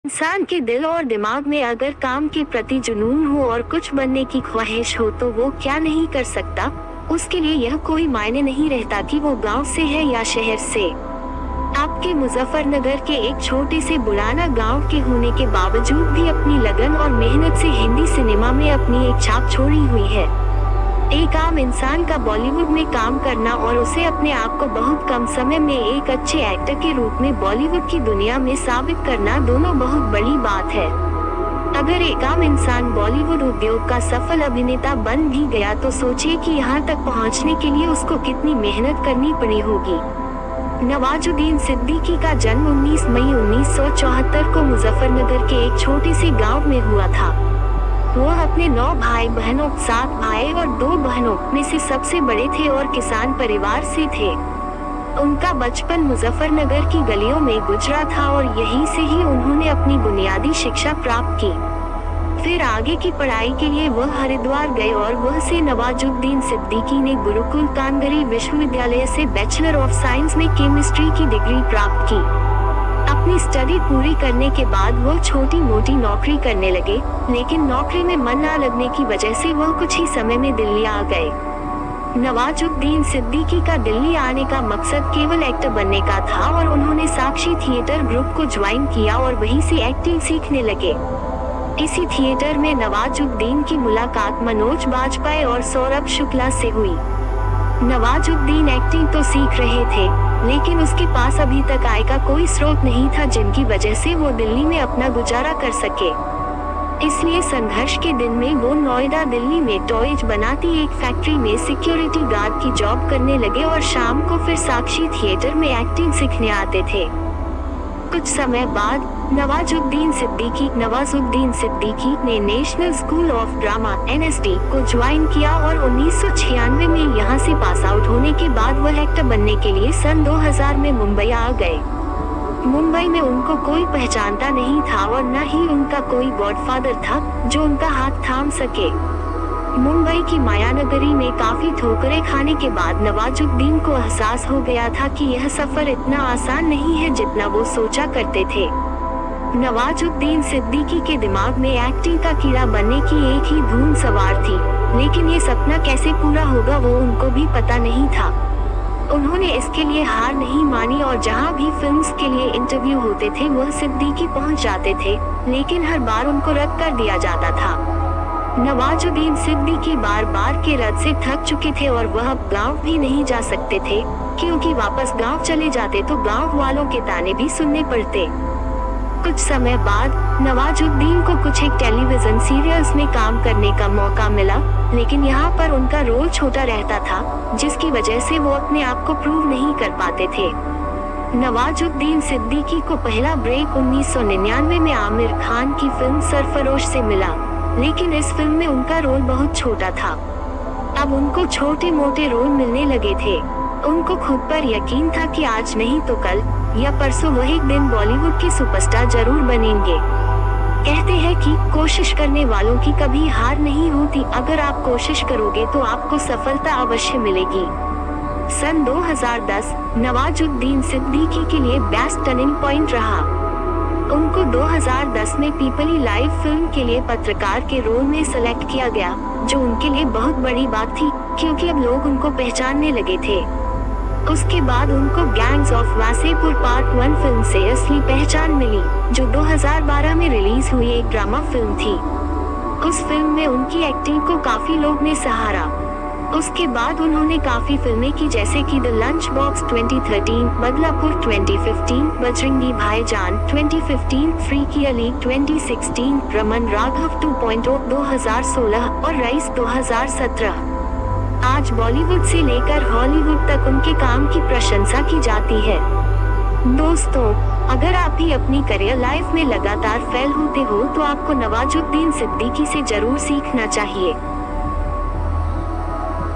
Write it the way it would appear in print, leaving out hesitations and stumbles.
इंसान के दिल और दिमाग में अगर काम के प्रति जुनून हो और कुछ बनने की ख्वाहिश हो तो वो क्या नहीं कर सकता। उसके लिए यह कोई मायने नहीं रहता कि वो गांव से है या शहर से। आपके मुजफ्फरनगर के एक छोटे से बुलाना गांव के होने के बावजूद भी अपनी लगन और मेहनत से हिंदी सिनेमा में अपनी एक छाप छोड़ी हुई है। एक आम इंसान का बॉलीवुड में काम करना और उसे अपने आप को बहुत कम समय में एक अच्छे एक्टर के रूप में बॉलीवुड की दुनिया में साबित करना दोनों बहुत बड़ी बात है। अगर एक आम इंसान बॉलीवुड उद्योग का सफल अभिनेता बन भी गया तो सोचिए कि यहाँ तक पहुँचने के लिए उसको कितनी मेहनत करनी पड़ी होगी। नवाजुद्दीन सिद्दीकी का जन्म 19 मई 1974 को मुजफ्फरनगर के एक छोटे से गाँव में हुआ था। वो अपने 9 भाई बहनों, 7 भाई और 2 बहनों में से सबसे बड़े थे और किसान परिवार से थे। उनका बचपन मुजफ्फरनगर की गलियों में गुजरा था और यहीं से ही उन्होंने अपनी बुनियादी शिक्षा प्राप्त की। फिर आगे की पढ़ाई के लिए वह हरिद्वार गए और वह से नवाजुद्दीन सिद्दीकी ने गुरुकुल कानगरी विश्वविद्यालय से बैचलर ऑफ साइंस में केमिस्ट्री की डिग्री प्राप्त की। अपनी स्टडी पूरी करने के बाद वो छोटी मोटी नौकरी करने लगे, लेकिन नौकरी में मन न लगने की वजह से वह कुछ ही समय में दिल्ली आ गए। नवाजुद्दीन सिद्दीकी का दिल्ली आने का मकसद केवल एक्टर बनने का था और उन्होंने साक्षी थिएटर ग्रुप को ज्वाइन किया और वहीं से एक्टिंग सीखने लगे। इसी थिएटर में नवाजुद्दीन की मुलाकात मनोज बाजपेयी और सौरभ शुक्ला से हुई। नवाजुद्दीन एक्टिंग तो सीख रहे थे, लेकिन उसके पास अभी तक आय का कोई स्रोत नहीं था जिनकी वजह से वो दिल्ली में अपना गुजारा कर सके। इसलिए संघर्ष के दिन में वो नोएडा दिल्ली में टॉयज बनाती एक फैक्ट्री में सिक्योरिटी गार्ड की जॉब करने लगे और शाम को फिर साक्षी थिएटर में एक्टिंग सीखने आते थे। कुछ समय बाद नवाजुद्दीन सिद्दीकी ने national school of drama (NSD) को ज्वाइन किया और 1996 में यहाँ से पास आउट होने के बाद वह एक्टर बनने के लिए सन 2000 में मुंबई आ गए। मुंबई में उनको कोई पहचानता नहीं था और न ही उनका कोई गॉडफादर था जो उनका हाथ थाम सके। मुंबई की मायानगरी में काफी ठोकरें खाने के बाद नवाजुद्दीन को एहसास हो गया था कि यह सफर इतना आसान नहीं है जितना वो सोचा करते थे। नवाजुद्दीन सिद्दीकी के दिमाग में एक्टिंग का कीड़ा बनने की एक ही धुन सवार थी, लेकिन ये सपना कैसे पूरा होगा वो उनको भी पता नहीं था। उन्होंने इसके लिए हार नहीं मानी और जहाँ भी फिल्म्स के लिए इंटरव्यू होते थे वह सिद्दीकी पहुँच जाते थे, लेकिन हर बार उनको रद्द कर दिया जाता था। नवाजुद्दीन सिद्दीकी बार बार के रद्द से थक चुके थे और वह अब गाँव भी नहीं जा सकते थे, क्योंकि वापस गाँव चले जाते तो गाँव वालों के ताने भी सुनने पड़ते। कुछ समय बाद नवाजुद्दीन को कुछ एक टेलीविजन सीरियल्स में काम करने का मौका मिला, लेकिन यहाँ पर उनका रोल छोटा रहता था, जिसकी वजह से वो अपने आप को प्रूव नहीं कर पाते थे। नवाजुद्दीन सिद्दीकी को पहला ब्रेक 1999 में आमिर खान की फिल्म सरफरोश से मिला, लेकिन इस फिल्म में उनका रोल बहुत छोटा था। अब उनको छोटे मोटे रोल मिलने लगे थे। उनको खुद पर यकीन था कि आज नहीं तो कल या परसों वह एक दिन बॉलीवुड के सुपरस्टार जरूर बनेंगे। कहते हैं कि कोशिश करने वालों की कभी हार नहीं होती। अगर आप कोशिश करोगे तो आपको सफलता अवश्य मिलेगी। सन 2010 नवाजुद्दीन सिद्दीकी के लिए बेस्ट टर्निंग पॉइंट रहा। उनको 2010 में पीपली लाइव फिल्म के लिए पत्रकार के रोल में सेलेक्ट किया गया, जो उनके लिए बहुत बड़ी बात थी, क्योंकि अब लोग उनको पहचानने लगे थे। उसके बाद उनको gangs of Wasseypur part 1 film से असली पहचान मिली, जो 2012 में रिलीज हुई एक ड्रामा फिल्म थी। उस फिल्म में उनकी एक्टिंग को काफी लोग ने सहारा। उसके बाद उन्होंने काफी फिल्में की, जैसे कि the lunch box 2013, Badlapur 2015, Bajrangi भाईजान 2015, फ्री की अली 2016, रमन राघव 2.0 2016 और रईस 2017। आज बॉलीवुड से लेकर हॉलीवुड तक उनके काम की प्रशंसा की जाती है। दोस्तों, अगर आप भी अपनी करियर लाइफ में लगातार फेल होते हो तो आपको नवाजुद्दीन सिद्दीकी से जरूर सीखना चाहिए।